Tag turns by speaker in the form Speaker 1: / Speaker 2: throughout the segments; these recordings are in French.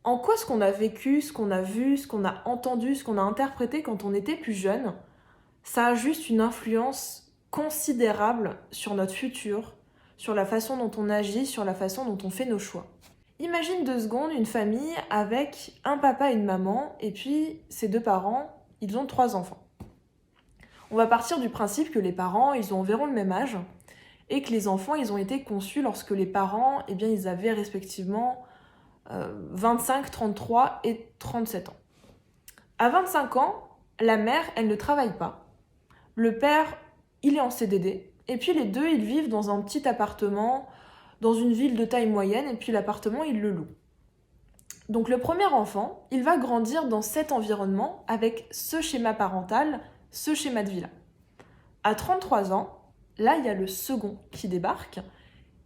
Speaker 1: En quoi ce qu'on a vécu, ce qu'on a vu, ce qu'on a entendu, ce qu'on a interprété quand on était plus jeune, ça a juste une influence considérable sur notre futur, sur la façon dont on agit, sur la façon dont on fait nos choix. Imagine 2 secondes une famille avec un papa et une maman, et puis ces 2 parents, ils ont 3 enfants. On va partir du principe que les parents, ils ont environ le même âge, et que les enfants, ils ont été conçus lorsque les parents, eh bien, ils avaient respectivement 25, 33 et 37 ans. À 25 ans, la mère, elle ne travaille pas. Le père, il est en CDD. Et puis les deux, ils vivent dans un petit appartement, dans une ville de taille moyenne, et puis l'appartement, ils le louent. Donc le premier enfant, il va grandir dans cet environnement avec ce schéma parental, ce schéma de vie-là. À 33 ans, là, il y a le second qui débarque.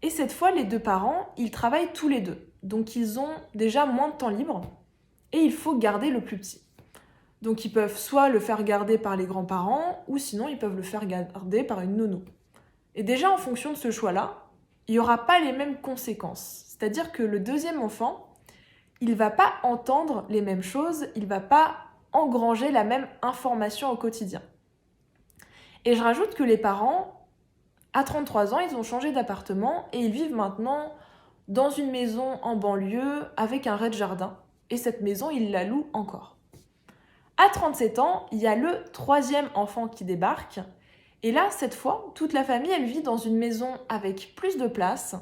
Speaker 1: Et cette fois, les 2 parents, ils travaillent tous les deux. Donc ils ont déjà moins de temps libre et il faut garder le plus petit. Donc ils peuvent soit le faire garder par les grands-parents ou sinon ils peuvent le faire garder par une nounou. Et déjà en fonction de ce choix-là, il n'y aura pas les mêmes conséquences. C'est-à-dire que le deuxième enfant, il ne va pas entendre les mêmes choses, il ne va pas engranger la même information au quotidien. Et je rajoute que les parents, à 33 ans, ils ont changé d'appartement et ils vivent maintenant dans une maison en banlieue avec un rez-de-jardin. Et cette maison, ils la louent encore. À 37 ans, il y a le troisième enfant qui débarque. Et là, cette fois, toute la famille, elle vit dans une maison avec plus de place,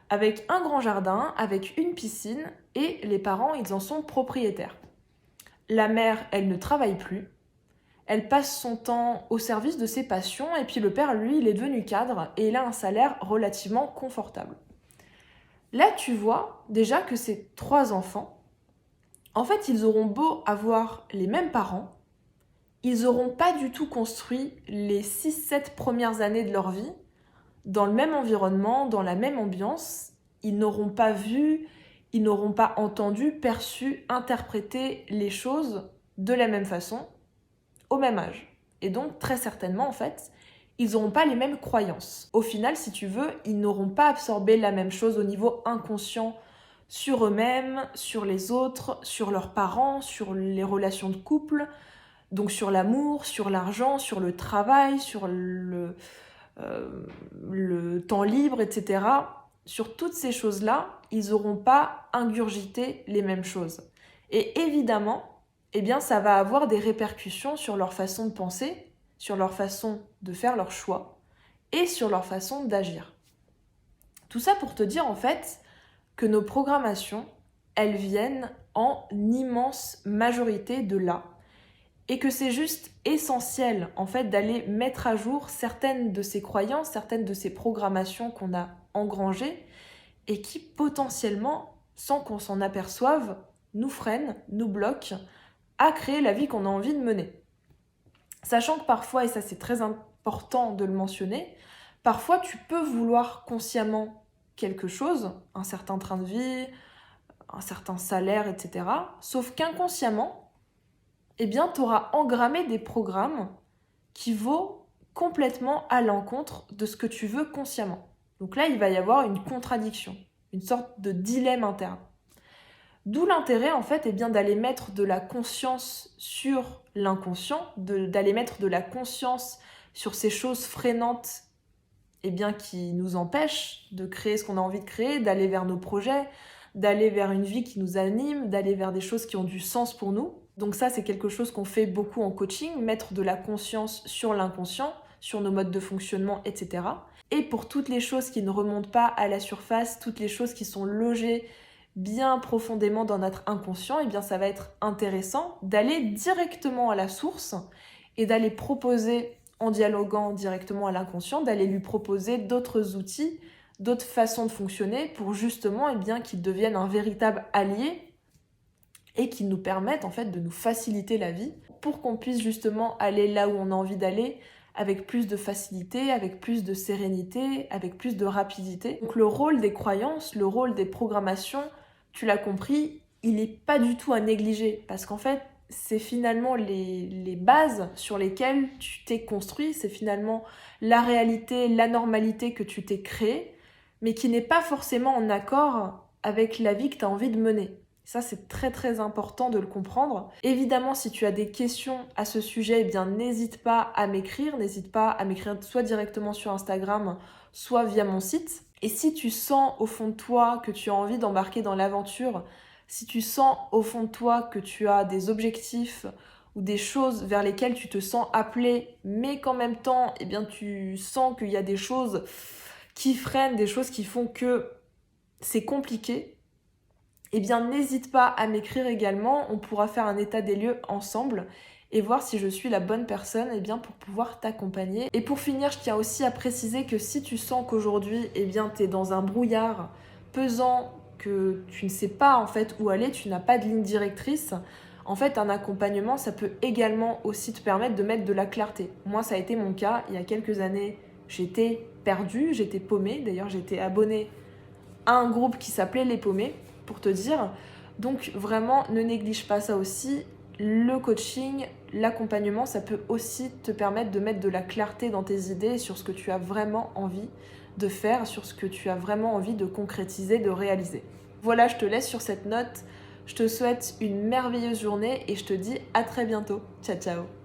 Speaker 1: avec un grand jardin, avec une piscine, et les parents, ils en sont propriétaires. La mère, elle ne travaille plus. Elle passe son temps au service de ses passions, et puis le père, lui, il est devenu cadre, et il a un salaire relativement confortable. Là, tu vois déjà que ces 3 enfants, en fait, ils auront beau avoir les mêmes parents, ils n'auront pas du tout construit les 6-7 premières années de leur vie dans le même environnement, dans la même ambiance. Ils n'auront pas vu, ils n'auront pas entendu, perçu, interprété les choses de la même façon, au même âge. Et donc, très certainement, en fait, ils n'auront pas les mêmes croyances. Au final, si tu veux, ils n'auront pas absorbé la même chose au niveau inconscient sur eux-mêmes, sur les autres, sur leurs parents, sur les relations de couple, donc sur l'amour, sur l'argent, sur le travail, sur le temps libre, etc. Sur toutes ces choses-là, ils n'auront pas ingurgité les mêmes choses. Et évidemment, eh bien, ça va avoir des répercussions sur leur façon de penser, sur leur façon de faire leurs choix et sur leur façon d'agir. Tout ça pour te dire en fait que nos programmations, elles viennent en immense majorité de là et que c'est juste essentiel en fait d'aller mettre à jour certaines de ces croyances, certaines de ces programmations qu'on a engrangées et qui potentiellement, sans qu'on s'en aperçoive, nous freinent, nous bloquent à créer la vie qu'on a envie de mener. Sachant que parfois, et ça c'est très important de le mentionner, parfois tu peux vouloir consciemment quelque chose, un certain train de vie, un certain salaire, etc. Sauf qu'inconsciemment, eh bien, tu auras engrammé des programmes qui vont complètement à l'encontre de ce que tu veux consciemment. Donc là, il va y avoir une contradiction, une sorte de dilemme interne. D'où l'intérêt, en fait, bien d'aller mettre de la conscience sur l'inconscient, d'aller mettre de la conscience sur ces choses freinantes bien, qui nous empêchent de créer ce qu'on a envie de créer, d'aller vers nos projets, d'aller vers une vie qui nous anime, d'aller vers des choses qui ont du sens pour nous. Donc ça, c'est quelque chose qu'on fait beaucoup en coaching, mettre de la conscience sur l'inconscient, sur nos modes de fonctionnement, etc. Et pour toutes les choses qui ne remontent pas à la surface, toutes les choses qui sont logées bien profondément dans notre inconscient, bien ça va être intéressant d'aller directement à la source et d'aller proposer, en dialoguant directement à l'inconscient, d'aller lui proposer d'autres outils, d'autres façons de fonctionner pour justement bien qu'il devienne un véritable allié et qui nous permettent en fait de nous faciliter la vie pour qu'on puisse justement aller là où on a envie d'aller avec plus de facilité, avec plus de sérénité, avec plus de rapidité. Donc le rôle des croyances, le rôle des programmations, tu l'as compris, il n'est pas du tout à négliger parce qu'en fait, c'est finalement les bases sur lesquelles tu t'es construit, c'est finalement la réalité, la normalité que tu t'es créée, mais qui n'est pas forcément en accord avec la vie que tu as envie de mener. Ça, c'est très très important de le comprendre. Évidemment, si tu as des questions à ce sujet, eh bien n'hésite pas à m'écrire. N'hésite pas à m'écrire soit directement sur Instagram, soit via mon site. Et si tu sens au fond de toi que tu as envie d'embarquer dans l'aventure, si tu sens au fond de toi que tu as des objectifs ou des choses vers lesquelles tu te sens appelé, mais qu'en même temps, eh bien, tu sens qu'il y a des choses qui freinent, des choses qui font que c'est compliqué, eh bien n'hésite pas à m'écrire également, on pourra faire un état des lieux ensemble et voir si je suis la bonne personne eh bien, pour pouvoir t'accompagner. Et pour finir, je tiens aussi à préciser que si tu sens qu'aujourd'hui eh bien, tu es dans un brouillard pesant, que tu ne sais pas en fait où aller, tu n'as pas de ligne directrice, en fait un accompagnement ça peut également aussi te permettre de mettre de la clarté. Moi ça a été mon cas, il y a quelques années j'étais perdue, j'étais paumée, d'ailleurs j'étais abonnée à un groupe qui s'appelait Les Paumés, pour te dire. Donc vraiment, ne néglige pas ça aussi. Le coaching, l'accompagnement, ça peut aussi te permettre de mettre de la clarté dans tes idées sur ce que tu as vraiment envie de faire, sur ce que tu as vraiment envie de concrétiser, de réaliser. Voilà, je te laisse sur cette note. Je te souhaite une merveilleuse journée et je te dis à très bientôt. Ciao, ciao.